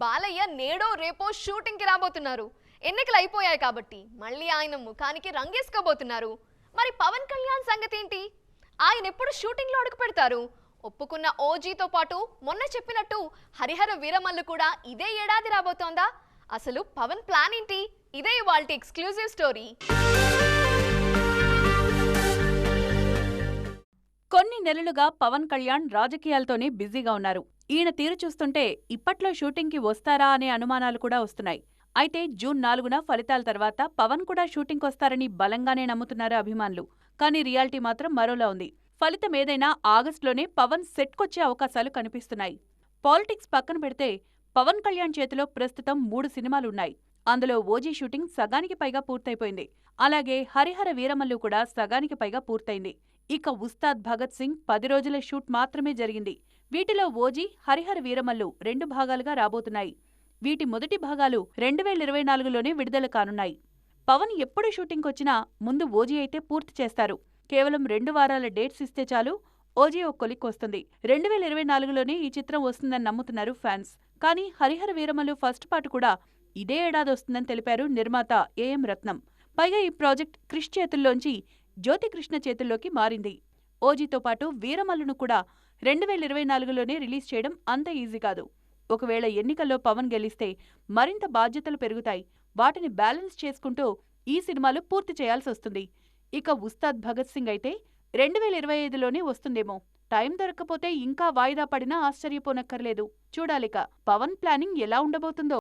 బాలయ్య నేడో రేపో షూటింగ్ కి రాబోతున్నారు. ఎన్నికలు అయిపోయాయి కాబట్టి మళ్ళీ ఆయన ముఖానికి రంగేసుకోబోతున్నారు. మరి పవన్ కళ్యాణ్ సంగతి ఏంటి? ఆయన ఎప్పుడు షూటింగ్ లో అడుగు పెడతారు? ఒప్పుకున్న ఓజీతో పాటు మొన్న చెప్పినట్టు హరిహర వీరమల్లు కూడా ఇదే ఏడాది రాబోతోందా? అసలు పవన్ ప్లాన్ ఏంటి? ఇదే ఇవాల్టి ఎక్స్క్లూజివ్ స్టోరీ. కొన్ని నెలలుగా పవన్ కళ్యాణ్ రాజకీయాలతోనే బిజీగా ఉన్నారు. ఈయన తీరు చూస్తుంటే ఇప్పట్లో షూటింగ్కి వస్తారా అనే అనుమానాలు కూడా వస్తున్నాయి. అయితే జూన్ 4న ఫలితాల తర్వాత పవన్ కూడా షూటింగ్కి వస్తారని బలంగానే నమ్ముతున్నారు అభిమానులు. కానీ రియాలిటీ మాత్రం మరోలా ఉంది. ఫలితం ఏదైనా ఆగస్టులోనే పవన్ సెట్కొచ్చే అవకాశాలు కనిపిస్తున్నాయి. పాలిటిక్స్ పక్కన పెడితే పవన్ కళ్యాణ్ చేతిలో ప్రస్తుతం 3 సినిమాలున్నాయి. అందులో ఓజీ షూటింగ్ సగానికి పైగా పూర్తయిపోయింది. అలాగే హరిహర వీరమల్లు కూడా సగానికి పైగా పూర్తయింది. ఇక ఉస్తాద్ భగత్ సింగ్ 10 రోజుల షూట్ మాత్రమే జరిగింది. వీటిలో ఓజీ, హరిహర వీరమల్లు 2 భాగాలుగా రాబోతున్నాయి. వీటి మొదటి భాగాలు 2024లోనే విడుదల కానున్నాయి. పవన్ ఎప్పుడు షూటింగ్కొచ్చినా ముందు ఓజీ అయితే పూర్తి చేస్తారు. కేవలం 2 వారాల డేట్స్ ఇస్తే చాలు, ఓజీ ఓ కొలిక్కొస్తుంది. 2024లోనే ఈ చిత్రం వస్తుందని నమ్ముతున్నారు ఫ్యాన్స్. కానీ హరిహర వీరమల్లు ఫస్ట్ పార్ట్ కూడా ఇదే ఏడాది వస్తుందని తెలిపారు నిర్మాత ఏఎం రత్నం. పైగా ఈ ప్రాజెక్ట్ క్రిష్ చేతుల్లోంచి జ్యోతికృష్ణ చేతుల్లోకి మారింది. ఓజీతో పాటు వీరమల్లును కూడా 2024లోనే రిలీజ్ చేయడం అంత ఈజీ కాదు. ఒకవేళ ఎన్నికల్లో పవన్ గెలిస్తే మరింత బాధ్యతలు పెరుగుతాయి. వాటిని బ్యాలెన్స్ చేసుకుంటూ ఈ సినిమాలు పూర్తి చేయాల్సొస్తుంది. ఇక ఉస్తాద్ భగత్ సింగ్ అయితే 2025లోనే వస్తుందేమో. టైం దొరక్కపోతే ఇంకా వాయిదా పడినా ఆశ్చర్యపోనక్కర్లేదు. చూడాలిక పవన్ ప్లానింగ్ ఎలా ఉండబోతుందో.